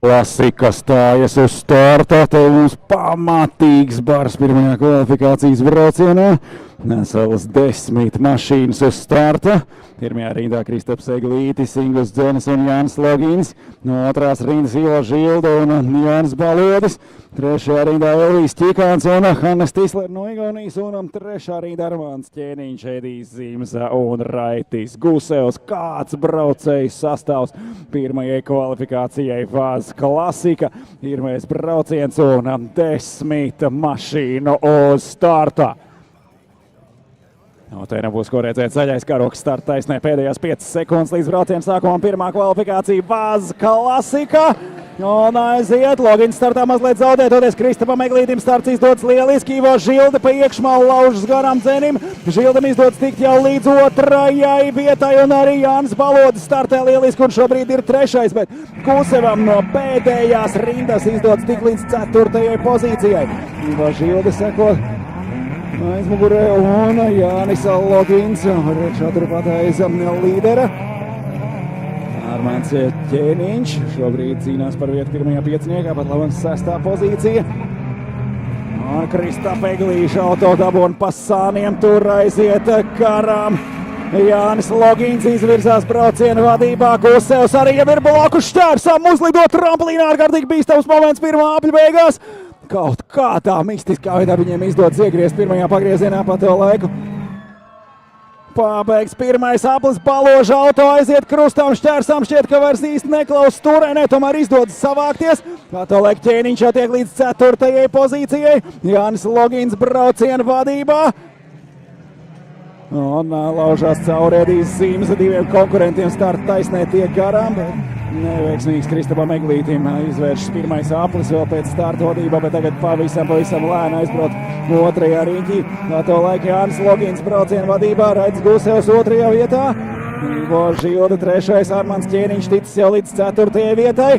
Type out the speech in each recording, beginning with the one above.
Klasika stājas uz starta, te mums pamatīgs bars pirmajā kvalifikācijas braucienā. Nesalas 10 mašīnas uz starta. Pirmajā rindā Kristaps Eglītis, Ingūns Dzenis un Jānis Logins. No otrās rindas Ivo Žilda un Jānis Balodis. Trešajā rindā Elvijas Ķikāns un Hannes Tisler no Igaunijas. Un trešā rindā Armāns Ķēniņš, Edijs Zimza un Raitis Gusevs. Kāds braucējs sastāvs pirmajai kvalifikācijai Vaz Klasika. Pirmais brauciens un 10 mašīnu uz starta. Te nebūs ko redzēt, zaļais karoks starta taisnē pēdējās 5 sekundes līdz brauciena sākumam. Pirmā kvalifikācija Vaz Klasika. Un aiziet, Logins startā mazliet zaudētoties. Kristapam Eglītim starts izdodas lieliski. Ivo Žilde pa iekšmalu laužas garām Dzenim. Žildam izdodas tikt jau līdz otrajai vietai. Un arī Jānis Balodis startē lieliski un šobrīd ir trešais. Bet Gusevam no pēdējās rindas izdodas tikt līdz 4. pozīcijai. Ivo Žilde seko aizmugurē un Jānis Logins. Priekšā turpat aiz līdera. Armāns Ķēniņš šobrīd cīnās par vietu pirmajā pieciniekā, pat labam 6. pozīcija. Un Kristapa Eglīša auto dabūna pa sāniem, tur aiziet garām. Jānis Logins izvirzās brauciena vadībā, Gusevs arī jau ir blakus šķērsām, uzlido trampolīnā, ārkārtīgi bīstams moments pirmā apļa beigās. Kaut kā tā mistiskā veidā viņiem izdodas iegriezt pirmajā pagriezienā pa to laiku. Pabeigs pirmais aplis, Baloža auto aiziet krustām, šķērsām, šķiet, ka vairs īsti neklaus turēnē, tomēr izdodas savākties. To laik Ķēniņš jau tiek līdz 4. pozīcijai. Jānis Logins brauciena vadībā. Un laužās cauri Edijs Zimza, diviem konkurentiem starta taisnē tiek garām. Neveiksmīgs Kristapam Eglītim izvēršas pirmais aplis vēl pēc starta vadībā, bet tagad pavisam lēni aizbraukt otrajā riņķī. To laiku Jānis Logins brauciena vadībā, Raitis Gusevs 2. vietā. Ivo Žilda 3. Armāns Ķēniņš ticis jau līdz 4. vietai.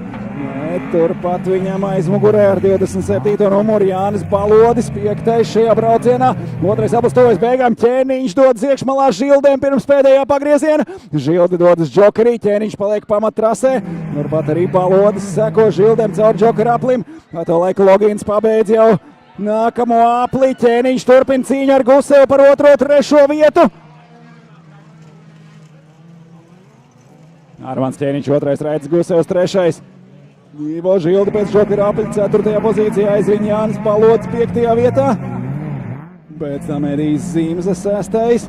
Turpat viņam aizmugurē ar 27. numuru Jānis Balodis 5. šajā braucienā. 2. aplis tuvojas beigām, Ķēniņš dodas iekšmalā Žildēm pirms pēdējā pagrieziena. Žildi dodas džokerī, Ķēniņš paliek pamattrasē. Turpat arī Balodis seko Žildēm caur džokeru aplim. To laiku Logins pabeidz jau nākamo apli. Ķēniņš turpina cīņu ar Gusevu par 2. 3. vietu. Armāns Ķēniņš 2. Raitis Gusevs 3. Ivo Žilde pēc džokera apļa 4. pozīcijā, aizviņ Jānis Balodis 5. vietā. Pēc tam Edijs Zimza 6.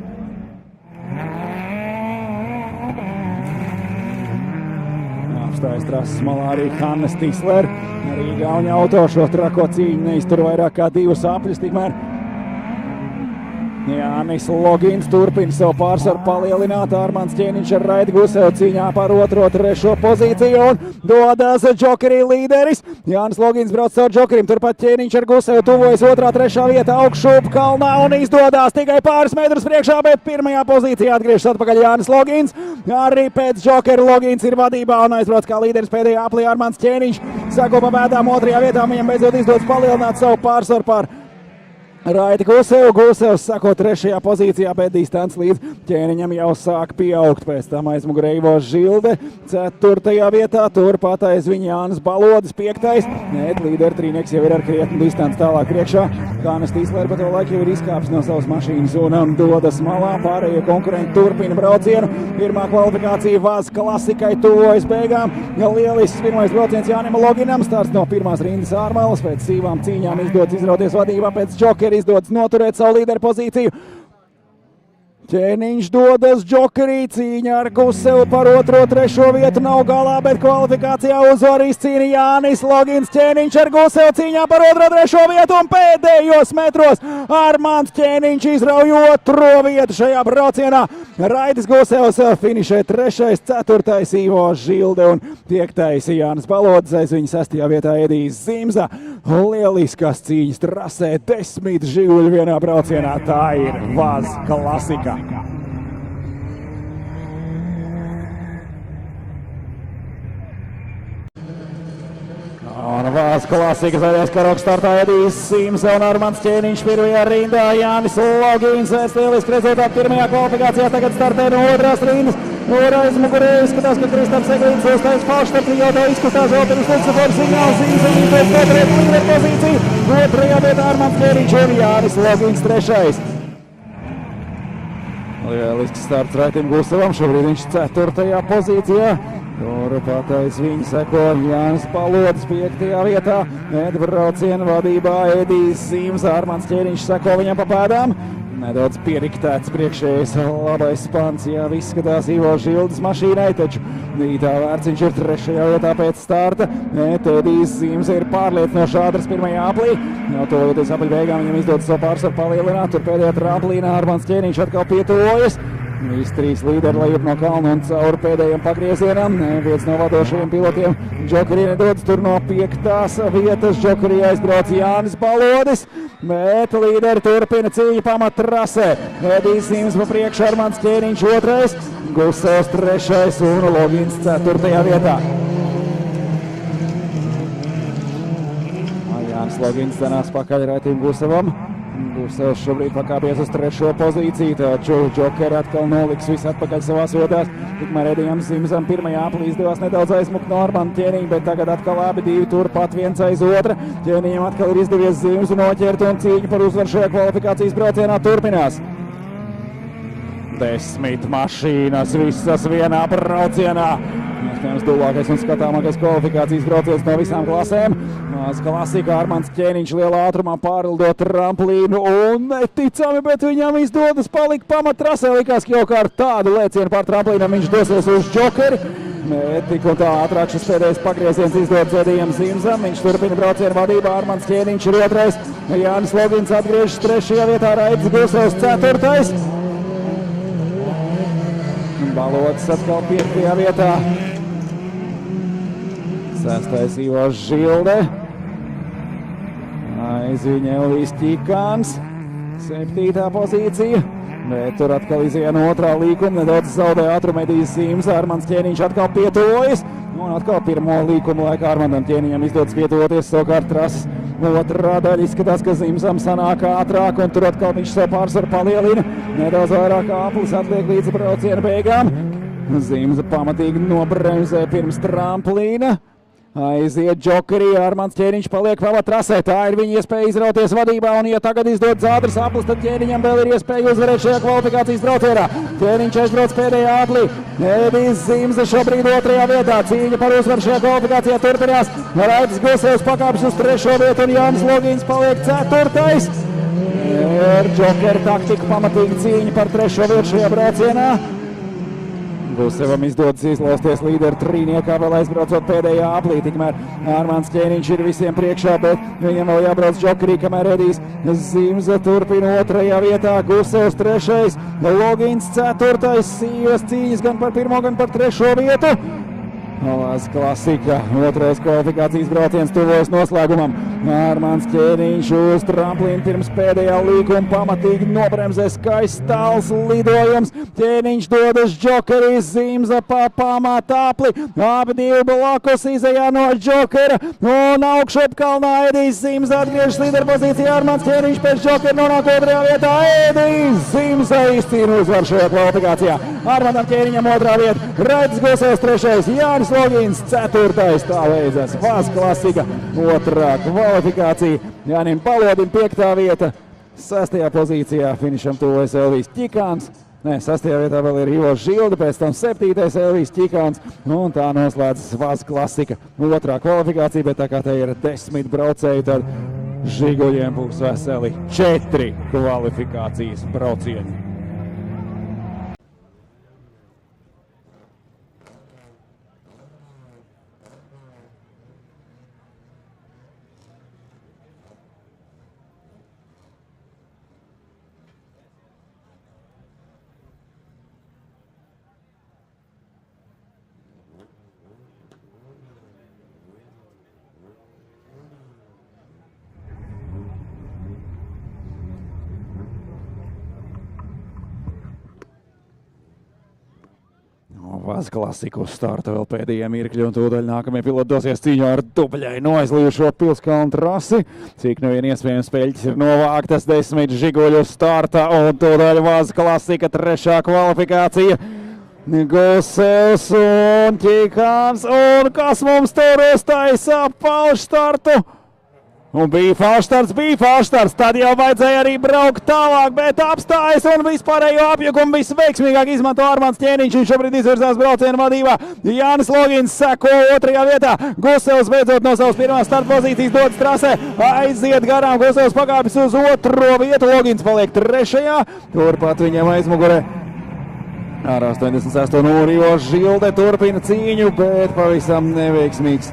Apstājas trases malā arī Hannes Tisler. Arī Igauņa auto šo trako cīņu neiztur vairāk kā 2 apļus, tikmēr Jānis Logins turpina savu pārsvaru palielināt. Armāns Ķēniņš ar Raiti Gusevu cīņā par 2. 3. pozīciju un dodas džokerī līderis. Jānis Logins brauc caur džokerim, turpat Ķēniņš ar Gusevu tuvojas 2. 3. vietā augšup kalnā un izdodas tikai pāris metrus priekšā, bet 1. pozīcijā atgriežas atpakaļ Jānis Logins. Arī pēc džokera Logins ir vadībā un aizbrauc kā līderis pēdējā aplī. Armāns Ķēniņš sako pa bēdām 2. vietā, viņam beidzot izdodas palielināt savu pārsvaru par Raiti Gusevu. Gusevs sako 3. pozīcijā, bet distance līdz Ķēniņam jau sāk pieaugt. Pēc tam aizmugurē Ivo Žilde 4. vietā, turpat aiz viņa Jānis Balodis 5. Līderi trīnieks jau ir ar krietnu distanci tālāk priekšā. Hannes Tisler pa to laiku jau ir izkāpis no savas mašīnas un dodas malā. Pārējie konkurenti turpina braucienu. Pirmā kvalifikācija Vaz Klasikai tuvojas beigām. Lielisks pirmais brauciens Jānim Loginam. Starts no pirmās rindas ārmalas. Pēc sīvām cīņām izdodas izrauties vadībā, pēc džokera izdodas noturēt savu līderu pozīciju. Ķēniņš dodas džokerī, cīņa ar Gusevu par 2. 3. vietu nav galā, bet kvalifikācijā uzvar izcīna Jānis Logins. Ķēniņš ar Gusevu cīņā par 2. 3. vietu un pēdējos metros Armāns Ķēniņš izrauj 2. vietu šajā braucienā. Raitis Gusevs finišē 3., 4. Ivo Žilde un 5. Jānis Balodis, aiz viņa 6. vietā Edijs Zimza. Lieliskas cīņas trasē, 10 živļu vienā braucienā. Tā ir Vaz Klasika. Un Vaz Klasika zaļais karoks startā Edijs Zimza un Armāns Ķēniņš pirmajā rindā. Jānis Logins lieliski rezultāti pirmajā kvalifikācijā, tagad startē no 2. rindas. aizmugurē izskatās, ka Kristaps Eglīts uzstājas falšstartu, jau izskatās vēl pirms Luksafora signāls, Zīmes pēc Petrēt līdera pozīciju. Otrajā vietā Armands Ķēniņš un Jānis Logins trešais. Lielisks starts Raitim Gusevam, šobrīd viņš 4. pozīcijā. Turpatais viņa seko Jānis Palodis 5. vietā. Brauciena vadībā Edijs Zīmes, Armands Ķēniņš seko viņam pa pēdām. Nedaudz pieriktēts priekšējais labais spants, jā, izskatās Ivo Žildes mašīnai, taču Nītā Vērciņš ir 3. vietā pēc starta. Edijs Zīmes ir pārliecinoši ātrs 1. aplī. Jau tojoties apli beigām viņam izdodas savu pārsvaru palielināt, tur pēdējā tramplīnā Armands Ķēniņš atkal pietuvojas. Visi 3 līderi lejup no kalna un cauri pēdējiem pagriezienam. Viens no vadošajiem pilotiem Džokerī nedodas tur no 5. vietas. Džokerī aizbrauc Jānis Balodis, bet līderi turpina cīņu pamattrasē. Edijs Zīmes pa priekšu, Armands Ķēniņš 2., Gusevs 3. un Logins 4. vietā. Jānis Logins cenās pakaļ Raitim Gusevam. Gusevs šobrīd pakāpies uz 3. pozīciju, taču Džokeri atkal noliks visu atpakaļ savās vietās. Tikmēr Edijam Zīmesam 1. aplī izdevās nedaudz aizmukt no Armanda Ķēniņa, bet tagad atkal abi divi turpat viens aiz otra. Ķēniņam atkal ir izdevies Zīmesu noķert un cīņa par uzvaru šajā kvalifikācijas braucienā turpinās. 10 mašīnas visas vienā braucienā. Iespējams tuvākais un skatāmākais kvalifikācijas brauciens no visām klasēm. Klasika Armands Ķēniņš lielā ātrumā pārlido tramplīnu un neticami, bet viņam izdodas palikt pamattrasē. Likās, ka jau kā ar tādu lēcienu pār tramplīnam viņš dosies uz Džokeri. Tik un tā ātrāk šis pēdējais pagrieziens izdodas Edijam Zīmesam. Viņš turpina braucienu vadībā, Armands Ķēniņš ir 2. Jānis Logins atgriežas 3. vietā, Raitis Gusevs 4. Balodis atkal 5. vietā. 6. Ivo Žilde. Aiz viņa Elvijs Ķikāns. 7. pozīcija. Bet tur atkal izien 2. līkuma. Nedaudz zaudē ātrumu Edijs Zīmes. Armands Ķēniņš atkal pietuvojas. Un atkal 1. līkuma laikā Armandam Ķēniņam izdodas pietuvoties savukārt trases. Otrā daļa izskatās, ka Zīmesam sanāk ātrāk, un tur atkal viņš savu pārsvaru palielina. Nedaudz vairāk aplis atliek līdz brauciena beigām. Zīmes pamatīgi nobremzē pirms tramplīna. Aiziet Džokerī, Armands Ķēniņš paliek pamattrasē. Tā ir viņa iespēja izrauties vadībā, un ja tagad izdodas ātrs aplis, tad Ķēniņam vēl ir iespēja uzvarēt šajā kvalifikācijas braucienā. Ķēniņš aizbrauc pēdējā aplī. Edijs Zīmes šobrīd 2. vietā. Cīņa par uzvaru šajā kvalifikācijā turpinās. Raitis Gusevs pakāpjas uz 3. vietu un Jānis Logins paliek 4. Ir Džokera taktika, pamatīgi cīņa par 3. vietu šajā braucienā. Gusevam izdodas izlausties līderu trīniekā, vēl aizbraucot pēdējā aplī. Tikmēr Armands Ķēniņš ir visiem priekšā, bet viņam vēl jābrauc Džokerī, kamēr Edijs Zīmes turpina 2. vietā, Gusevs 3., Logins 4. Sīvas cīņas gan par 1. gan par 3. vietu. Vaz klasika, 2. kvalifikācijas brauciens tuvojas noslēgumam. Armands Ķēniņš uz tramplīnu pirms pēdējā līkuma pamatīgi nobremzē skaists tāls lidojums. Ķēniņš dodas Džokerī, Zīmes pa pamatāpli. Abi divi blakus izejā no Džokera un augšup kalnā Edijs Zīmes atgriežas līderu pozīcijā. Armands Ķēniņš pēc Džokera nonāk 2. vietā. Edijs Zīmes izcīna uzvaru šajā kvalifikācijā. Armandam Ķēniņam 2. vieta, Raitis Gusevs 3., Jānis Logins 4. Tā beidzas Vaz klasika 2. kvalifikācija. Jānim Palodim 5. vieta, 6. pozīcijā finišam tuvojas Elvijs Ķikāns. 6. vietā vēl ir Ivo Žilde, pēc tam 7. Elvijs Ķikāns. Un tā noslēdzas Vaz klasika 2. kvalifikācija, bet tā kā te ir 10 braucēji, tad žiguļiem būs veseli 4 kvalifikācijas braucieni. Vaz klasiku starta vēl pēdējie mirkļi, un tūdaļ nākamie piloti dosies cīņā ar dubļainu aizlijušo Pilskalnu trasi. Cik nu vien iespējams peļķis ir novāktas 10 žiguļu starta, un tūdaļ Vaz klasika 3. kvalifikācija. Gusevs un Ķikāns, un kas mums tur uztaisa falšstartu? Un bija falšstarts, tad jau vajadzēja arī braukt tālāk, bet apstājas un vispārējo apjukumu visveiksmīgāk izmanto Armands Ķēniņš, un šobrīd izvirzās braucienu vadībā. Jānis Logins seko otrajā vietā, Gusevs beidzot no savas pirmās starta pozīcijas dodas trasē, aiziet garām, Gusevs pakāpis uz otro vietu, Logins paliek trešajā, turpat viņam aizmugurē. Ar 86. numuru Ivo Žilde turpina cīņu, bet pavisam neveiksmīgs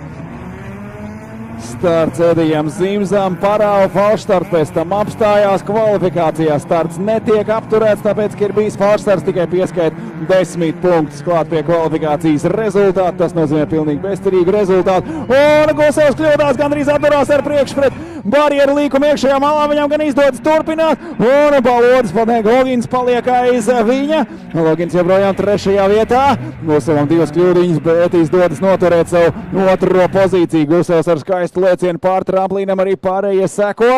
starts Edijam Zimzam, parāva falšstarts, pēc tam apstājās kvalifikācijā. Starts netiek apturēts, tāpēc, ka ir bijis falšstarts, tikai pieskait 10 punktus klāt pie kvalifikācijas rezultātu. Tas nozīmē pilnīgi bezcerīgu rezultātu. Un Gusevs kļūdās, gandrīz atturās ar priekšpret barjeru līkumu iekšējā malā, viņam gan izdodas turpināt. Un Balodis Logins paliek aiz viņa. Logins joprojām trešajā vietā. Gusevam 2 kļūdiņas, bet izdodas noturēt savu otro pozīciju. Gusevs ar skaistu lēcienu pār tramplīnam, arī pārējie seko.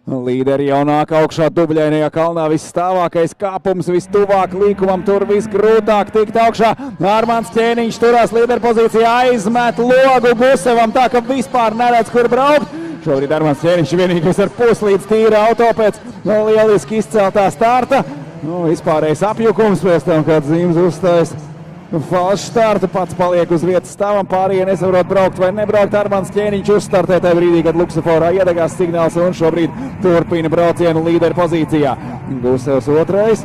Līderi jau nāk augšā dubļainajā kalnā, visstāvākais kāpums, vistuvāk līkumam, tur visgrūtāk tikt augšā. Armands Ķēniņš turās līderpozīcijā, aizmet logu Gusevam, tā ka vispār neredz, kur braukt. Šobrīd Armands Ķēniņš vienīgais ar puslīdz tīra auto pēc lieliski izceltā starta. Vispārējais apjukums pēc tam, kad Zims uzstājas falšstartu, pats paliek uz vietas stāvam, pārējie nesaprot braukt vai nebraukt. Armands Ķēniņš uzstartē tajā brīdī, kad luksuforā iedegās signāls, un šobrīd turpina braucienu līderu pozīcijā. Gusevs otrais,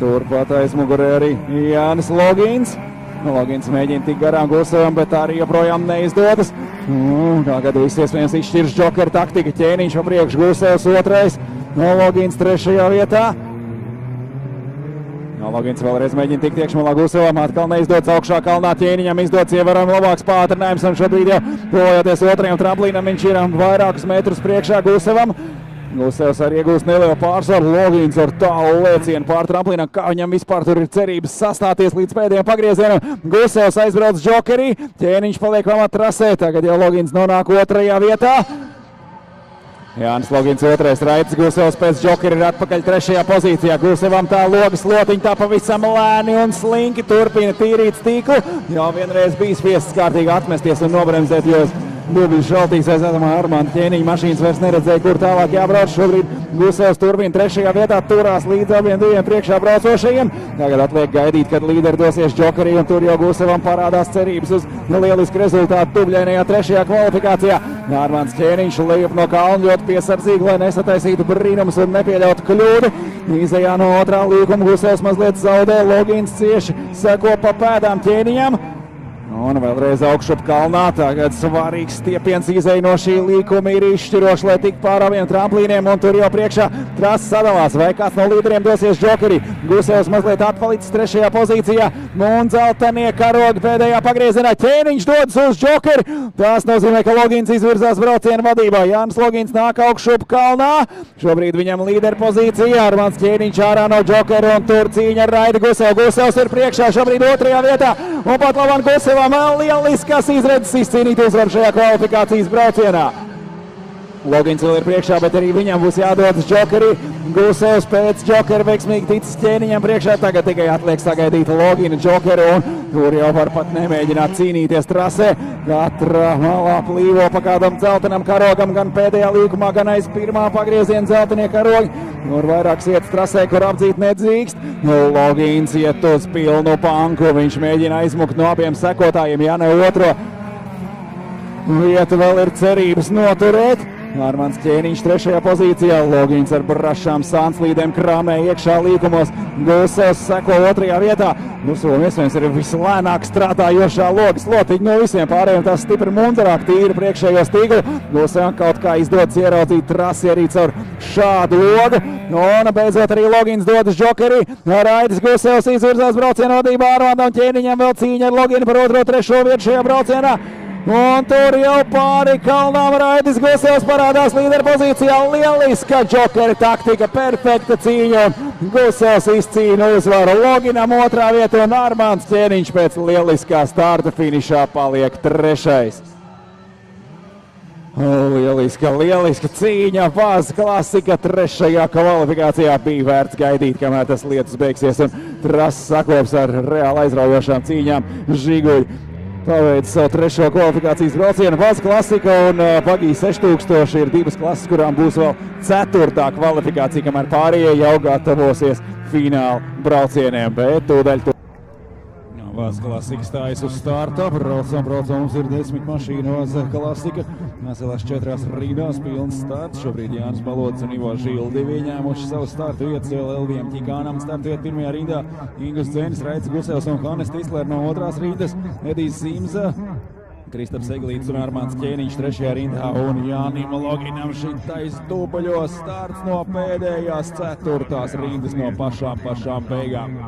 turpat aizmugurē arī Jānis Logins. Logins mēģina tikt garām Gusevam, bet arī joprojām neizdodas. Tagad viss iespējams izšķirs džokeru taktika. Ķēniņš pa priekšu, Gusevs otrais, Logins trešajā vietā. Logins vēlreiz mēģina tikt iekšmalā Gusevam, atkal neizdodas augšā kalnā, Ķēniņam izdodas ievērojami labāks pātrinājums, un šobrīd jau tuvojoties otrajam tramplīnam, viņš ir vairākus metrus priekšā Gusevam. Gusevs arī iegūst nelielu pārsvaru, Logins ar tālu lēcienu pār tramplīnam, kā viņam vispār tur ir cerības sastāties līdz pēdējiem pagriezienam. Gusevs aizbrauc džokerī, Ķēniņš paliek pamat trasē, tagad jau Logins nonāk otrajā vietā. Jānis Logins otrais, Raitis Gusevs pēc džokera ir atpakaļ trešajā pozīcijā. Gusevam tā logas lotiņa tā pavisam lēni un slinki turpina tīrīt stīklu. Jau vienreiz bija spiests kārtīgi atmesties un nobremzēt, jo dubļu šaltīs aiz Armanda Ķēniņa mašīnas vairs neredzēja, kur tālāk jābrauc. Šobrīd Gusevs turpina trešajā vietā, turās līdz abiem diviem priekšā braucošajiem. Tagad atliek gaidīt, kad līderi dosies džokerī, un tur jau Gusevam parādās cerības uz lielisku rezultātu dubļainajā trešajā kvalifikācijā. Armands Ķēniņš lejup no kalna ļoti piesardzīgi, lai nesataisītu brīnumus un nepieļautu kļūdu. Izejā no otrā līkuma Gusevs mazliet zaudē, Logins cieši seko pa pēdām Ķēniņam. Un vēlreiz augšup kalnā, tagad svarīgs stiepiens izej no šī līkuma ir izšķiroši, lai tik pār abiem tramplīniem, un tur jau priekšā trasa sadalās, vai kāds no līderiem dosies džokerī. Gusevs mazliet atpalicis trešajā pozīcijā, un dzeltenie karogi pēdējā pagriezienā. Ķēniņš dodas uz džokeri, tas nozīmē, ka Logins izvirzās braucienu vadībā. Jānis Logins nāk augšup kalnā, šobrīd viņam līderu pozīcija, Armands Ķēniņš ārā no džokera, un tur cīņa ar Raidu Gusevu. Gusevs ir priekšā šobrīd otrajā vietā, un pat labāk Gusevam lieliskas izredzes izcīnīt uzvaru šajā kvalifikācijas braucienā. Logins vēl ir priekšā, bet arī viņam būs jādodas džokerī. Gusevs pēc džokera veiksmīgi ticis Ķēniņam priekšā, tagad tikai atliek sagaidīt Logina džokeru, un tur jau var pat nemēģināt cīnīties trasē. Katra malā plīvo pa kādam dzeltenam karogam, gan pēdējā līkumā, gan aiz pirmā pagrieziena dzeltenie karogi. Tur vairākas vietas trasē, kur apdzīt nedrīkst. Logins iet uz pilnu panku, viņš mēģina aizmukt no abiem sekotājiem, ja ne otro vietu vēl ir cerības noturēt. Armands Ķēniņš trešajā pozīcijā, Logins ar brašām sānslīdēm krāmē iekšā līkumos. Gusevs seko otrajā vietā. Gusevam iespējams ir vislēnāk strādājošā logas lotiņa no visiem pārējiem, tas stipri mundarāk tīri priekšējo stīglu. Gusevam kaut kā izdodas ieraudzīt trasi arī caur šādu logu. Un beidzot arī Logins dodas džokerī. Raitis Gusevs izvirzās braucienu vadībā, Armandam Ķēniņam vēl cīņa ar Loginu par otro trešo vietu šajā braucienā. Un tur jau pāri kalnām Raitis Gusevs parādās līderu pozīcijā. Lieliska džokera taktika, perfekta cīņa. Gusevs izcīna uzvaru, Loginam otrā vieta, un Armands Ķēniņš pēc lieliskā starta finišā paliek trešais. Lieliska cīņa, Vaz klasika trešajā kvalifikācijā bija vērts gaidīt, kamēr tas lietas beigsies un trases sakops ar reāli aizraujošām cīņām. Žiguļi paveic savu trešo kvalifikācijas braucienu. Vaz klasika un Pagī 6000 ir divas klases, kurām būs vēl ceturtā kvalifikācija, kamēr pārējie jau gatavosies fināla braucieniem, bet tūdaļ Vaz klasika stājas uz starta, braucam, mums ir 10 mašīnu Vaz klasika. Neselās 4 rindās, pilns starts. Šobrīd Jānis Balodis un Ivo Žildi ieņēmuši savu startu vietas, vēl Elvijam Ķikānam startu vietu pirmajā rindā. Ingus Dzenis, Raits Gusevs un Hannes Tisler no otrās rindas. Edijs Simza, Kristaps Eglīts un Armāns Ķēniņš trešajā rindā un Jānim Loginam šitais dubuļos starts no pēdējās ceturtās rindas no pašām beigām.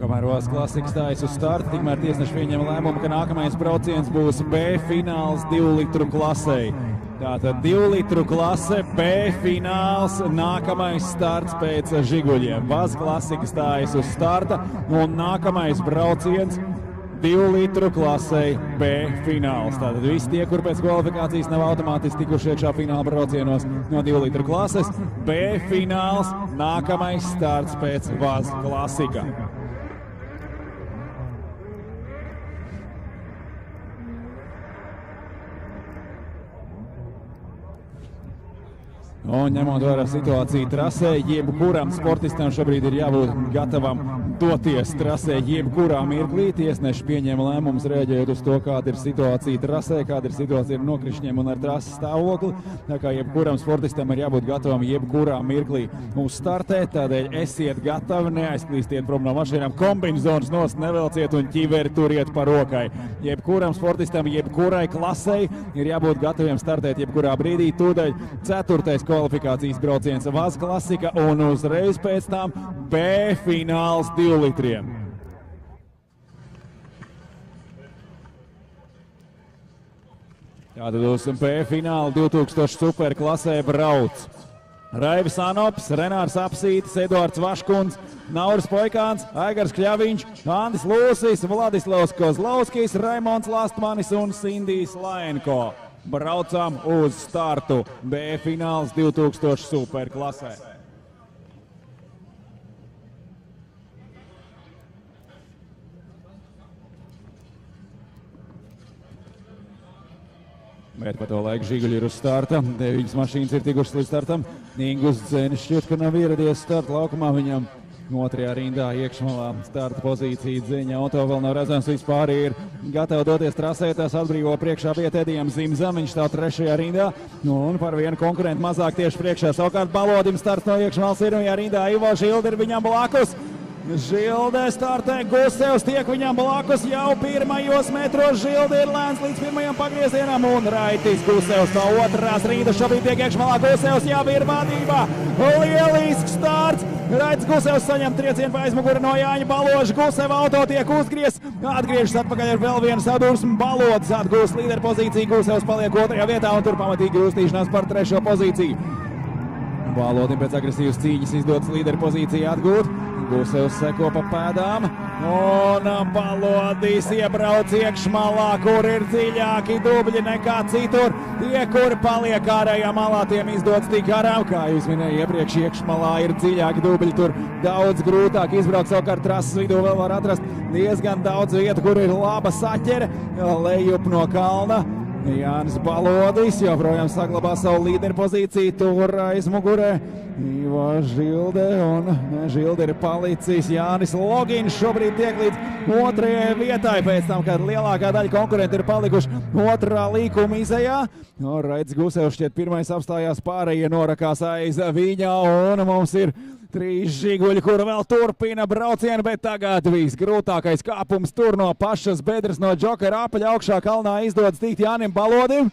Kamēr Vaz klasika stājas uz starta, tikmēr tiesneši pieņem lēmumu, ka nākamais brauciens būs B fināls 2 litru klasei. Tātad 2 litru klase, B fināls, nākamais starts pēc žiguļiem. Vaz klasika stājas uz starta un nākamais brauciens 2 litru klasei B fināls. Tātad visi tie, kur pēc kvalifikācijas nav automātiski tikuši iekšā fināla braucienos no 2 litru klases, B fināls, nākamais starts pēc Vaz klasika. Un ņemot vērā situāciju trasē, jebkuram sportistam šobrīd ir jābūt gatavam doties trasē jebkurā mirklī. Tiesneši pieņem lēmumus rēģējot uz to, kāda ir situācija trasē, kāda ir situācija ar nokrišņiem un ar trases stāvokli. Tā kā jebkuram sportistam ir jābūt gatavam jebkurā mirklī uzstartēt, tādēļ esiet gatavi, neaizklīstiet prom no mašīnām, kombinzonas nost nevelciet un ķiveri turiet pa rokai. Jebkuram sportistam, jebkurai klasei ir jābūt gataviem startēt jebkurā brīdī. Tūdaļ 4. kvalifikācijas brauciens Vaz klasika un uzreiz pēc tam B fināls 2 litriem. Tātad uz B finālu 2000 superklasē brauc Raivis Anops, Renārs Apsītis, Eduards Vaškuns, Nauris Poikāns, Aigars Kļaviņš, Andis Lūsis, Vladislavs Kozlovskis, Raimonds Lastmanis un Sindijs Laenko. Braucam uz startu B fināls 2000 superklasē. Bet pa to laiku žiguļi ir uz starta. 9 mašīnas ir tikušas līdz startam. Ingus Dzenis šķiet, ka nav ieradies starta laukumā. Viņam otrajā rindā iekšmalā starta pozīcija Dzeņa auto vēl nav redzams. Vispār ir gatavi doties trasē. Tas atbrīvo priekšā vieta Edijam Zimzam. Viņš stāv trešajā rindā. Un par vienu konkurentu mazāk tieši priekšā. Savukārt Balodim starts no iekšmalas pirmajā rindā. Ivo Žildi ir viņam blakus. Žilde startē, Gusevs tiek viņam blakus jau pirmajos metros. Žilde ir lēns līdz pirmajam pagriezienam un Raitis Gusevs no otrās rindas šobrīd tiek iekšmalā. Gusevs jau ir vadībā. Lielisks starts. Raitis Gusevs saņem triecienu pa aizmuguri no Jāņa Baloža. Guseva auto tiek uzgriezts. Atgriežas atpakaļ ar vēl vienu sadursmi. Balodis atgūst līderpozīciju. Gusevs paliek otrajā vietā un tur pamatīgi grūstīšanās par trešo pozīciju. Balodim pēc agresīvas cīņas izdodas līderpozīciju atgūt. Gusevs seko pa pēdām un Balodis iebrauc iekšmalā, kur ir dziļāki dubļi nekā citur. Tie, kur paliek ārējā malā, tiem izdodas tik garām, kā jūs minēja iepriekš, iekšmalā ir dziļāki dubļi, tur daudz grūtāk izbraukt. Savukārt trases vidū vēl var atrast diezgan daudz vietu, kur ir laba saķere, lejup no kalna. Jānis Balodis joprojām saglabā savu līderpozīciju tur aizmugurē. Ivo Žilde, un Žilde ir palicis. Jānis Logins šobrīd tiek līdz otrajai vietai pēc tam, kad lielākā daļa konkurenti ir palikuši otrā līkuma izejā. Raids Gusevs šķiet pirmais apstājās, pārējie norakās aiz viņa, un mums ir 3 žiguļi, kur vēl turpina braucienu, bet tagad visgrūtākais kāpums tur no pašas bedres, no Džokera apaļa augšā kalnā izdodas tikt Jānim Balodim.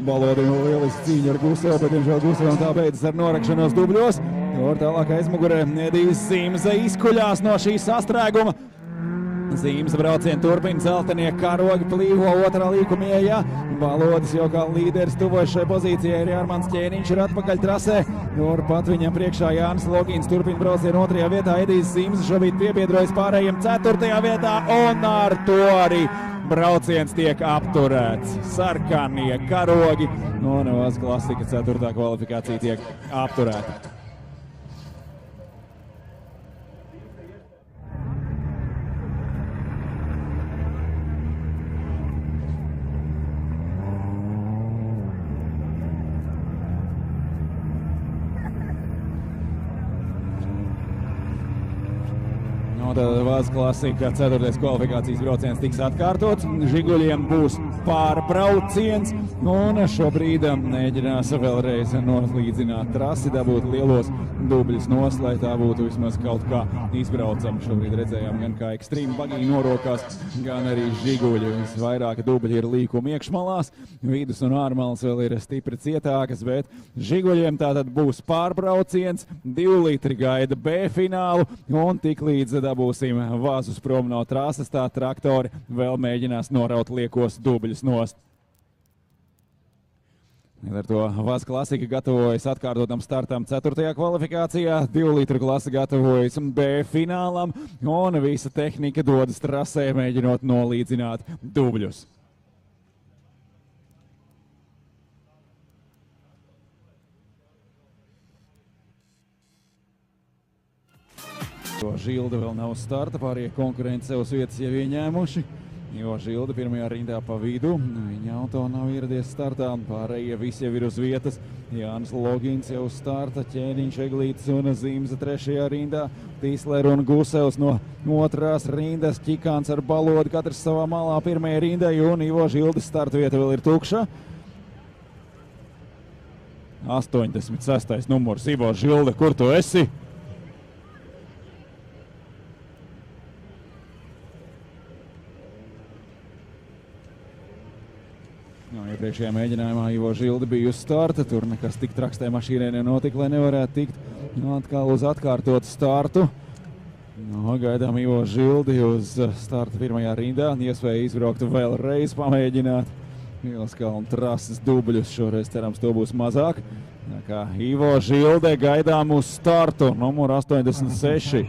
Balodim lieliski cīņa ar Gusevu, bet diemžēl Gusevam tā beidzas ar norakšanos dubļos. Tur tālāk aizmugurē Edijs Zīmze izkuļās no šī sastrēguma. Zīmes braucienu turpina dzeltenie karogi, plīvo otrā līkuma ieejā. Balodis jau kā līderis tuvojas šai pozīcijai, arī Armands Ķēniņš ir atpakaļ trasē. Turpat viņam priekšā Jānis Logins turpina braucienu otrajā vietā. Edijs Zīmes šobrīd piebiedrojas pārējiem 4. vietā, un ar to arī brauciens tiek apturēts. Sarkanie karogi, un Vaz Klasika 4. kvalifikācija tiek apturēta. Tad Vaz Klasika 4. kvalifikācijas brauciens tiks atkārtots. Žiguļiem būs pārbrauciens, un šobrīd mēģinās vēlreiz noslīdzināt trasi, dabūt lielos dubļus nost, lai tā būtu vismaz kaut kā izbraucama. Šobrīd redzējām gan kā ekstrīma bagī norokās, gan arī žiguļi. Visvairāk dubļi ir līkuma iekšmalās, vidus un ārmalas vēl ir stipri cietākas, bet žiguļiem tātad būs pārbrauciens, 2 litri gaida B finālu, un tik līdz dabūsim Vazus prom no trases, tā traktori vēl mēģinās noraut liekos dubļus nost. Ar to Vaz Klasika gatavojas atkārtotam startam 4. kvalifikācijā, 2 litru klase gatavojas B finālam, un visa tehnika dodas trasē, mēģinot nolīdzināt dubļus. Jo Žilde vēl nav starta, pārējie konkurenti sev uz vietas jau ieņēmuši. Jo Žilde pirmajā rindā pa vidu, viņa auto nav ieradies startā, pārējie visi jau ir uz vietas. Jānis Logins jau uz starta, Ķēniņš, Eglītis un Zīmze 3. rindā, Tīsler un Gusevs no 2. rindas, Ķikāns ar Balodi, katrs savā malā 1. rindai, un Ivo Žildes starta vieta vēl ir tukša. 86. numurs Ivo Žilde, kur tu esi? Iepriekšējā mēģinājumā Ivo Žilde bija uz starta, tur nekas tik traks tajā mašīnai nenotika, lai nevarētu tikt atkal uz atkārtotu startu. Gaidām Ivo Žildi uz starta 1. rindā, iespēja izbraukt vēlreiz, pamēģināt Pilskalnu trases dubļus, šoreiz cerams to būs mazāk. Tā kā Ivo Žilde gaidām uz startu, numur 86.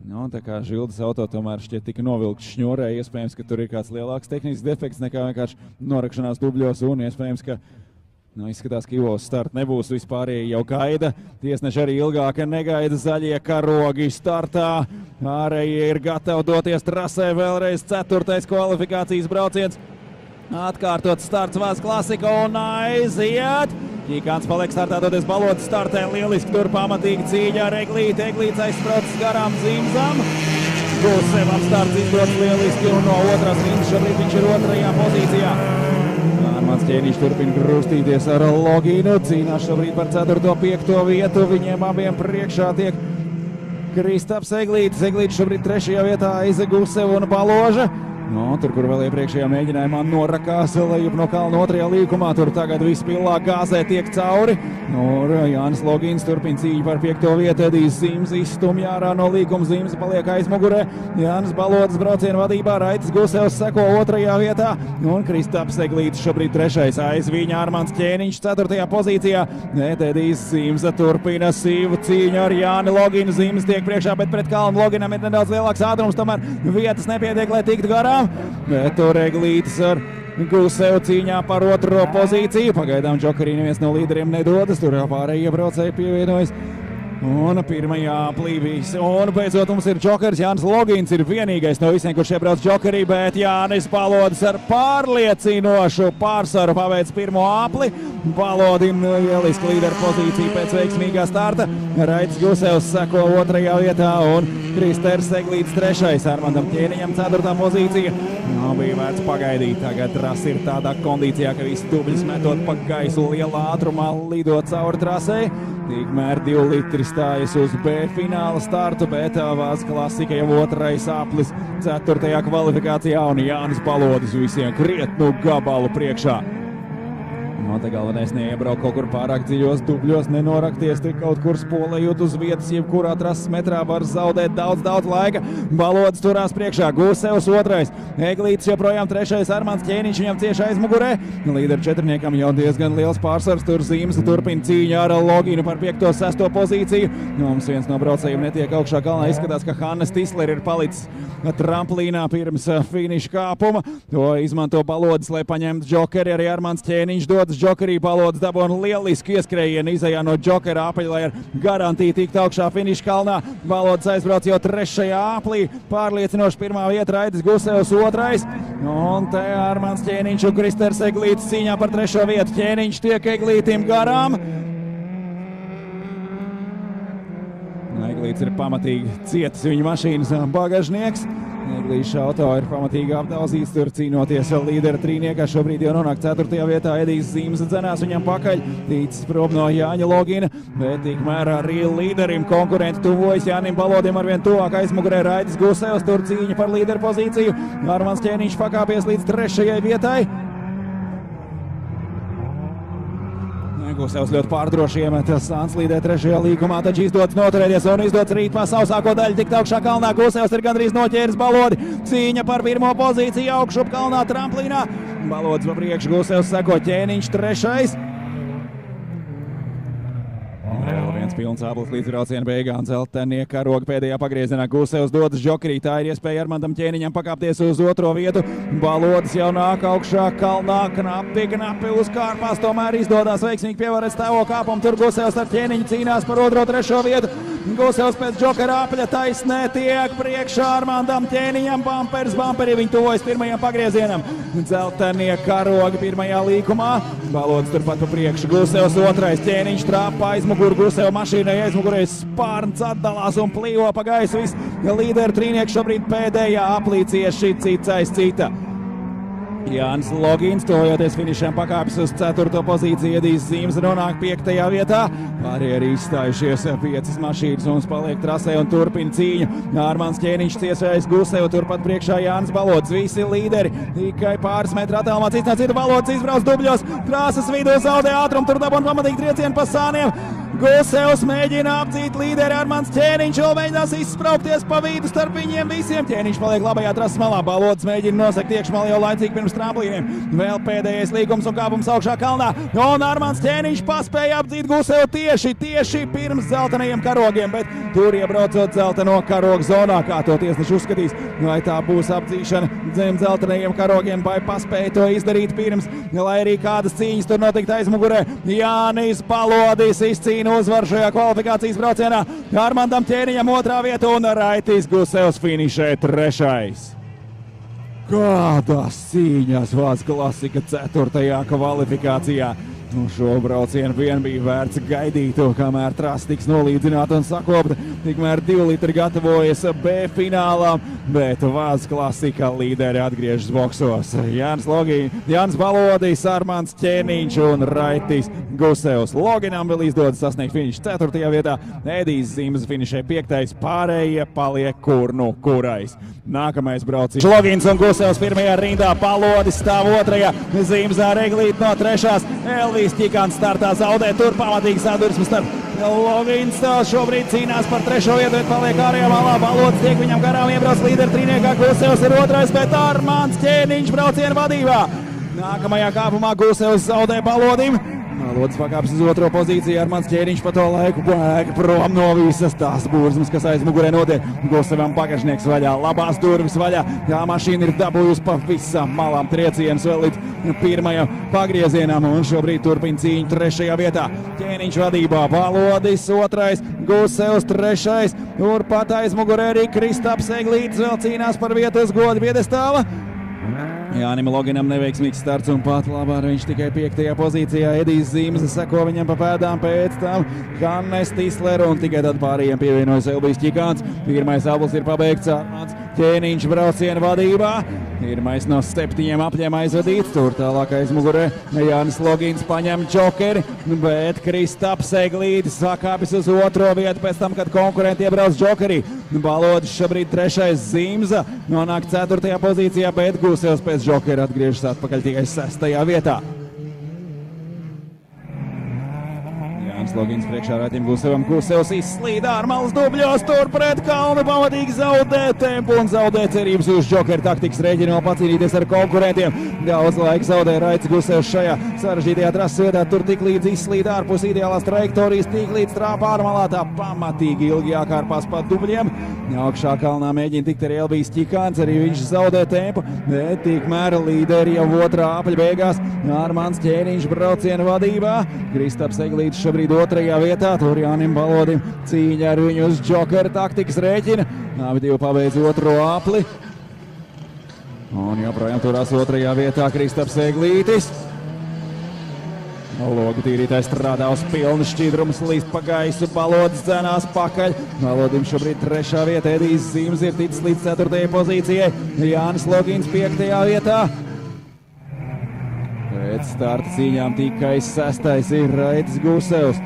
Tā kā Žildes auto tomēr šķiet tika novilkts šņurē, iespējams, ka tur ir kāds lielāks tehnisks defekts nekā vienkārši norakšanās dubļos, un iespējams, ka izskatās, ka Ivo start nebūs, vispārēji jau gaida. Tiesneši arī ilgāk negaida, zaļie karogi startā, ārējie ir gatavi doties trasē, vēlreiz 4. kvalifikācijas brauciens. Atkārtot starts Vaz Klasika un aiziet. Ķikāns paliek startā, doties Balodis startē, lieliski tur pamatīgi cīņa ar Eglīti. Eglīts aizspraucis garām Zīmzam. Gusevam starts izdodas lieliski, un no 2. rindas šobrīd viņš ir 2. pozīcijā. Armands Ķēniņš turpina grūstīties ar Loginu, cīnās šobrīd par 4. 5. vietu. Viņiem abiem priekšā tiek Kristaps Eglītis. Eglītis šobrīd 3. vietā aiz Gusevu un Baloža. Tur, kur vēl iepriekšējā mēģinājumā norakās lejup no kalna 2. līkumā, tur tagad viss pilnā gāzē tiek cauri. Jānis Logins turpina cīņu par 5. vietu, Edijs Zīmze izstumj ārā no līkuma, Zīmze paliek aizmugurē. Jānis Balodis braucienu vadībā, Raitis Gusevs seko 2. vietā, un Kristaps Eglītis šobrīd 3. aiz viņa, Armands Ķēniņš 4. pozīcijā. Edijs Zīmze turpina sīvu cīņu ar Jāni Loginu, Zīmze tiek priekšā, bet pret kalnu Loginam ir nedaudz lielāks ātrums, tomēr vietas nepietiek, lai tiktu garām. Bet tur Eglītis ar Gusevu cīņā par 2. pozīciju. Pagaidām Džokerī neviens no līderiem nedodas, tur jau pārējie braucēji pievienojas Un pirmajā plīvīs. Un beidzot mums ir džokers. Jānis Logins ir vienīgais no visiem, kurš iebrauc džokerī, bet Jānis Balodis ar pārliecinošu pārsvaru paveic pirmo apli. Balodim lieliski līderu pozīcija pēc veiksmīgā starta. Raitis Gusevs seko 2. vietā un Kristers Eglītis 3. Armandam Ķēniņam 4. pozīcija. Bija vērts pagaidīt. Tagad trasa ir tādā kondīcijā, ka visi dubļus metot pa gaisu lielā ātrumā lidot cauri trasē. Tikmēr 2 litri stājas uz B fināla startu, bet Vācu klasika jau 2. aplis 4. kvalifikācijā un Jānis Balodis visiem krietnu gabalu priekšā. No te galvenais neiebraukt kaut kur pārāk dziļos dubļos, nenorakties tik kaut kur spolējot uz vietas, jebkurā trases metrā var zaudēt daudz laika. Balodis turās priekšā, Gusevs 2. Eglītis joprojām 3. Armands Ķēniņš viņam cieši aizmugurē. Līderu četrniekam jau diezgan liels pārsvars, tur Zīmes turpina cīņu ar Loginu par 5. un 6. pozīciju. Mums viens no braucējiem netiek augšā kalnā, izskatās, ka Hannes Tisler ir palicis tramplīnā pirms finiša kāpuma. To izmanto Balodis, lai paņemtu džokeri, arī Armands Ķēniņš dodas džokerī. Balodis dabūna lielisku ieskrējienu izejā no džokera apaļa, lai ar garantiju tikt augšā finiša kalnā. Balodis aizbrauc jau 3. aplī, pārliecinoši 1. vieta Raitis Gusevs 2. Un te Armands Ķēniņš un Kristers Eglītis cīņā par 3. vietu. Ķēniņš tiek Eglītim garām. Eglītis ir pamatīgi cietis viņa mašīnas bagažnieks. Eglīša auto ir pamatīgi apdauzīts, tur cīnoties vēl līdera trīniekā. Šobrīd jau nonāk 4. vietā Edijs Zīmes dzenās viņam pakaļ. Tīcis prom no Jāņa Logina, bet tikmēr arī līderim konkurenti tuvojas. Jānim Balodim arvien tuvāk aizmugurē Raitis Gusevs, tur cīņa par līderu pozīciju. Armands Ķēniņš pakāpies līdz 3. vietai. Gusevs ļoti pārdroši iemetas Anslīdē 3. līkumā, taču izdodas noturēties un izdodas rīt pa sausāko daļu tikt augšā kalnā. Gusevs ir gandrīz noķēris Balodi. Cīņa par 1. pozīciju augšup kalnā tramplīnā. Balodis pa priekšu, Gusevs seko, Ķēniņš 3. Vēl viens pilns aplis līdz brauciena beigām. Dzeltenie karogi pēdējā pagriezienā. Gusevs dodas džokerī. Tā ir iespēja Armandam Ķēniņam pakāpties uz 2. vietu. Balodis jau nāk augšā kalnā. Knapi uzkārpās. Tomēr izdodas veiksmīgi pievarēt stāvo kāpumu. Tur Gusevs ar Ķēniņu cīnās par 2. un 3. vietu. Gusevs pēc džokera apļa taisnē tiek priekšā Armandam Ķēniņam. Bamperī viņi tuvojas 1. pagriezienam. Dzeltenie karogi 1. līkumā. Balodis turpat pa priekšu. Gusevs 2. Ķēniņš trāpa aizmugurē. Gusev mašīnai aizmugurē spārns atdalās un plīvo pa gaisu. Viss līderu trīnieks šobrīd pēdējā aplī cieši cits aiz cita. Jānis Logins, tojoties finišam, pakāpjas uz 4. pozīciju. Edijs Zīmes nonāk 5. vietā. Pārējie izstājušies 5 mašīnas un paliek trasē un turpina cīņu. Armands Ķēniņš ciešais Gusev, turpat priekšā Jānis Balodis. Visi līderi tikai pāris metru attālumā. Cits no citu Balodis izbrauc dubļos. Trāsas vidū zaudē ātrumu, tur dabūna pamatīgi triecienu pa sāniem. Gusevs mēģina apdzīt līderi. Armands Ķēniņš vēl mēģinās izspraukties pa vidu starp viņiem visiem. Ķēniņš paliek labajā trases malā. Balodis mēģina nosekt iekšmalā jau laicīgi pirms tramplīniem. Vēl pēdējais līgums un kāpums augšā kalnā. Un Armands Ķēniņš paspēja apdzīt Gusevu tieši pirms dzeltenajiem karogiem, bet tur iebraucot dzelteno karogu zonā, kā to tiesneši uzskatīs. Vai tā būs apdzīšana zem dzeltenajiem karogiem, vai paspēja to izdarīt pirms, lai arī kādas cīņas tur notikt aizmugurē. Jānis Balodis izcīna uzvaru šajā kvalifikācijas braucienā. Armandam Ķēniņam 2. vieta un Raitis Gusevs finišē 3. Kādas cīņas Vācu klasika 4. kvalifikācijā. Šo braucienu vien bija vērts gaidīt, kamēr trasa tiks nolīdzināta un sakopta. Tikmēr 2 litri gatavojas B finālām, bet Vācu klasika līderi atgriežas boksos. Jānis Balodis, Armands Ķēniņš un Raitis Gusevs. Loginam vēl izdodas sasniegt finišu 4. vietā. Edijs Zīmes finišē 5. Pārējie paliek kur nu kurais. Nākamais brauciens. Logins un Gusevs 1. rindā. Balodis stāv 2. Zīmes ar Eglīti no 3. Elvijas Ķikāns startā zaudē. Tur pamatīgi sadursmes starp. Logins šobrīd cīnās par 3. vietu, bet paliek ārējā malā. Balodis tiek viņam garām, iebrauc līderu trīniekā. Gusevs ir 2. bet Armands Ķēniņš braucienu vadībā. Nākamajā kāpumā Gusevs zaudē Balodim. Valodis pakāpjas uz otro pozīciju, Armands Ķēniņš pa to laiku bēg prom no visas tās burzmas, kas aiz mugurē notiek. Gusevam pagašnieks vaļā, labās durvis vaļā, jā, mašīna ir dabūjusi pa visām malām triecienus vēl līdz pirmajam pagriezienam, un šobrīd turpina cīņu trešajā vietā. Ķēniņš vadībā, Valodis otrais, Gusevs trešais, turpat aiz mugurē arī Kristaps Eglītis vēl cīnās par vietu uz godu piedestāla. Jānim Loginam neveiksmīgs starts un pat labāk viņš tikai 5. pozīcijā. Edijs Zīmze seko viņam pa pēdām, pēc tam Hannes Tisler un tikai tad pārējiem pievienojas Elbijs Ķikāns. Pirmais aplis ir pabeigts, Armands Ķēniņš brauciena vadībā. Pirmais no 7 apļiem aizvadīts, tur tālāk aiz mugurē Jānis Logins paņem džokeri, bet Kristaps Eglītis sakāpjas uz otro vietu pēc tam, kad konkurenti iebrauc džokerī. Valodis šobrīd trešais, Zīmza nonāk 4. pozīcijā, bet Gusevs pēc džokera atgriežas atpakaļ tikai 6. vietā. Jānis Logins priekšā Raitim Gusevam. Gusevs izslīd ārmalas dubļos, tur pret kalnu pamatīgi zaudē tempu un zaudē cerības uz džokera taktikas rēķinu vēl pacīnīties ar konkurentiem. Daudz laika zaudē Raits Gusevs šajā sarežģītajā trases vietā, tur tik līdz izslīd ārpus ideālās trajektorijas, tik līdz trāpa ārmalā, tā pamatīgi ilgi jākārpās pa dubļiem. Augšā kalnā mēģina tikt arī Elbijs Ķikāns, arī viņš zaudē tempu, bet tikmēr līderi jau otrā apļa beigās. Armands Ķēniņš brauciena vadībā, Kristaps Eglītis šobrīd 2. vietā, tur Jānim Valodim cīņa ar viņu uz džokera taktikas rēķina. Abi divi pabeidz otro apli. Un joprojām turās 2. vietā Kristaps Eglītis. Logu tīrītājs strādā uz pilnu šķidrumu, slīst pa gaisu, Valodis dzenās pakaļ. Valodim šobrīd 3. vietā, Edijs Zīmze ir ticis līdz 4. pozīcijai. Jānis Logins 5. vietā. Pēc starta cīņām tikai 6. ir Raitis Gusevs.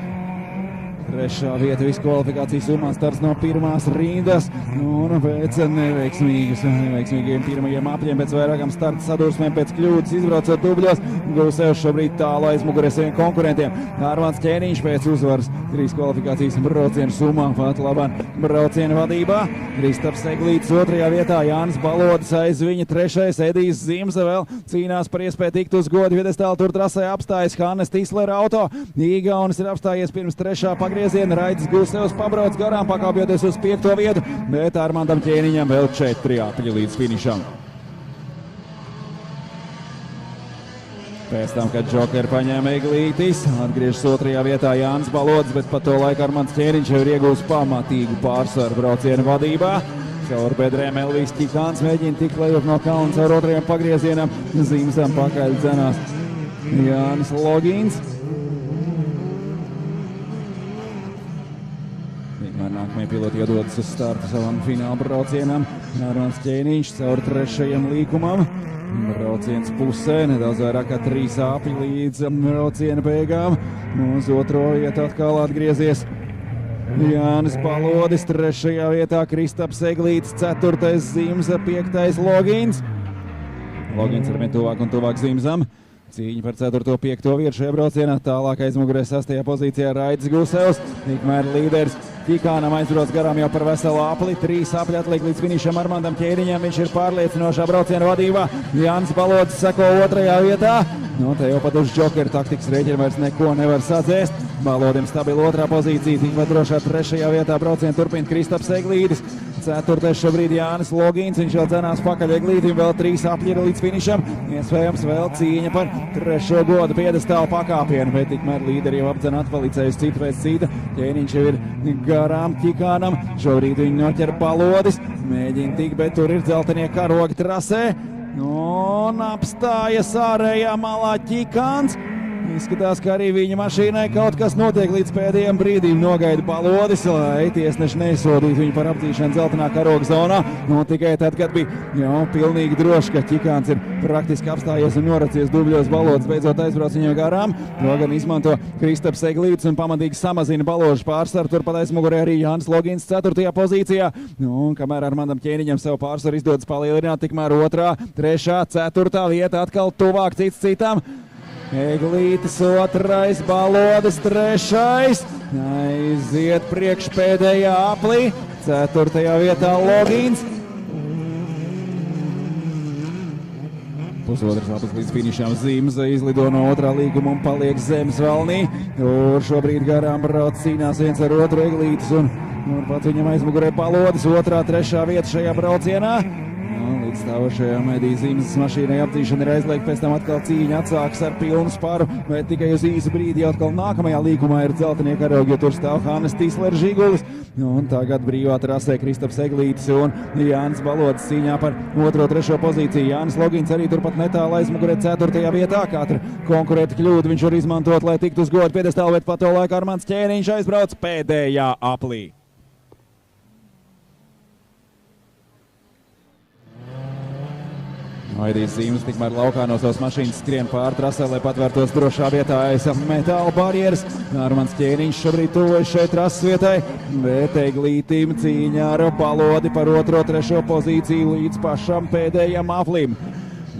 3. vieta visu kvalifikācijas summā, starts no pirmās rindas. Un pēc neveiksmīgiem pirmajiem apļiem, pēc vairākām starta sadursmēm, pēc kļūdas izbraucot dubļos, Gusevs šobrīd tālu aizmugurē saviem konkurentiem. Armands Ķēniņš pēc uzvaras 3 kvalifikācijas braucienu summā, pat labāk brauciena vadībā. Kristaps Eglītis 2. vietā, Jānis Valodis aiz viņa 3. Edijs Zīmze vēl cīnās par iespēju tikt uz godu piedestālu, tur trasē apstājas Hannes Tisler auto. Igaunis ir apstājies pirms 3. pagrieziena, Raitis Gusevs pabrauc garām, pakāpjoties uz 5. vietu, bet Armandam Ķēniņam vēl 4 apļi līdz finišam. Pēc tam, kad džokeri paņēma Eglītis, atgriežas 2. vietā Jānis Valodis, bet pa to laiku Armands Ķēniņš jau ir iegūs pamatīgu pārsvaru brauciena vadībā. Caur bedrēm Elbijs Ķikāns mēģina tikt lejop no kalna caur 2. pagriezienam, Zīmzam pakaļ dzenās Jānis Logins. Tikmēr nākamie piloti iedodas uz startu savam fināla braucienam. Armands Ķēniņš caur 3. līkumam. Brauciens pusē, nedaudz vairāk kā 3 apļi līdz brauciena beigām. Uz 2. vietu atkal atgriezies Jānis Valodis, 3. vietā Kristaps Eglītis, 4. Zīmze, 5. Logins. Logins ar vien tuvāk un tuvāk Zīmzam. Cīņa par 4. un 5. vietu šajā braucienā. Tālāk aizmugurē 6. pozīcijā Raitis Gusevs. Tikmēr līderis Ķikānam aizbrauc garām jau par veselu apli. 3 apļi atliek līdz finišam Armandam Ķēniņam. Viņš ir pārliecinošā brauciena vadībā. Jānis Valodis seko 2. vietā. Te jau pat uz džokera taktikas rēķina vairs neko nevar sadzēst. Valodim stabila 2. pozīcija. Tikpat drošā 3. vietā braucienu turpina Kristaps Eglītis. 4. šobrīd Jānis Logins. Viņš vēl cenās pakaļ Eglītim. Vēl 3 apļi ir līdz finišam. Iespējams vēl cīņa par 3. godu piedestālu pakāpienu. Bet tikmēr līderi jau apdzen atpalicējusi citu pēc cita. Ķēniņš jau ir garām Ķikānam. Šobrīd viņu noķer Valodis. Mēģina tikt, bet tur ir dzeltenie karogi trasē. Un apstājas ārējā malā Ķikāns. Izskatās, ka arī viņa mašīnai kaut kas notiek līdz pēdējiem brīdīm. Nogaida Valodis, lai tiesneši nesodītu viņu par apdzīšanu dzeltenā karoga zonā. Tikai tad, kad bija jau pilnīgi droši, ka Ķikāns ir praktiski apstājies un noracies dubļos, Valodis beidzot aizbrauc viņam garām. To gan izmanto Kristaps Eglītis un pamatīgi samazina Valodžu pārsvaru. Turpat aizmugurē arī Jānis Logins 4. pozīcijā. Kamēr Armandam Ķēniņam savu pārsvaru izdodas palielināt, tikmēr 2., 3., 4. vieta atkal tuvāk cits citam. Eglītis 2., Valodis 3. Aiziet priekšpēdējā aplī. 4. vietā Logins. Pusotras lapas līdz finišam. Zimze izlido no otrā līguma un paliek Zemesvalnī. Tur šobrīd garām brauc, cīnās viens ar otru Eglītis un pats viņam aizmugurē Palodis. Otrā, trešā vieta šajā braucienā. Līdz stāvošajām Edijas Zimzes mašīnai apdzīšana ir aizliegta, pēc tam atkal cīņa atsākas ar pilnu sparu, bet tikai uz īsu brīdi jau atkal nākamajā līkumā ir dzeltenie karogi, jo tur stāv Hannes Tīslers Žigulis. Un tagad brīvā trasē Kristaps Eglītis un Jānis Balodis cīņā par 2. 3. pozīciju. Jānis Logins arī turpat netālu aizmugurē 4. vietā. Katra konkurēta kļūda viņš var izmantot, lai tiktu uz godu piedestālu, bet pa to laiku Armands Ķēniņš aizbrauc pēdējā aplī. Edijas Zimzes tikmēr laukā no savas mašīnas skrien pāri trasē, lai patvērtos drošā vietā aiz metāla barjeras. Armands Ķēniņš šobrīd tuvojas šeit trases vietai, bet Eglītim cīņā ar Palodi par 2. 3. pozīciju līdz pašam pēdējam aplim.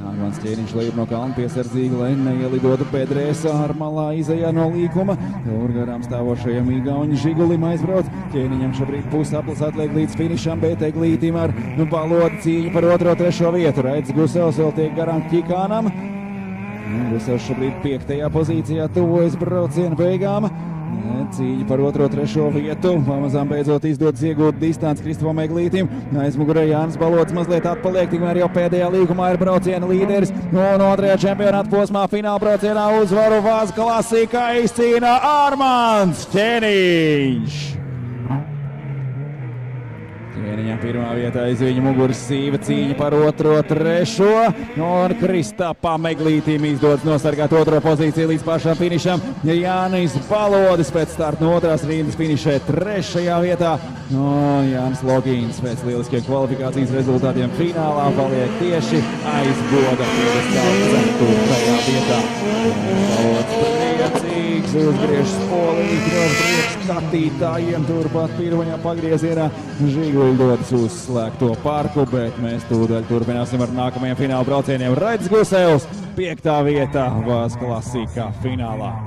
Armands Ķēniņš lejp no kalna piesardzīgi, lai neielidotu Pedrēs ārmalā izejā no līkuma. Tur garām stāvošajam Igauņa Žigulim aizbrauc. Ķēniņam šobrīd pusaplis atliek līdz finišam, bet Eglītim ar Palodi cīņu par 2. 3. vietu. Raids Gusevs vēl tiek garām Ķikānam. Gusevs šobrīd 5. pozīcijā tuvojas brauciena beigām. Cīņa par 2. 3. vietu. Pamazām beidzot izdodas iegūt distanci Kristofam Eglītim. Aizmugurē Jānis Balodis mazliet atpaliek, tikmēr jau pēdējā līkumā ir brauciena līderis. Un 2. čempionāta posmā fināla braucienā uzvaru Vaz Klasikā izcīna Armands Ķēniņš. Ķēniņam 1. vietā aiz viņa muguras sīva cīņa par 2. 3. un Kristapam Eglītim izdodas nosargāt 2. pozīciju līdz pašam finišam. Jānis Balodis pēc starta no 2. rindas finišē 3. vietā. Jānis Logins pēc lieliskiem kvalifikācijas rezultātiem finālā paliek tieši aiz goda piedestāla 4. vietā. Balodis priecīgs, uzgriež spolīgi no priekšskatītājiem turpat 1. pagriezienā. Žiguļi dodas uz slēgto parku, bet mēs tūdaļ turpināsim ar nākamajiem fināla braucieniem. Raids Gusevs 5. vietā Vaz Klasikā finālā.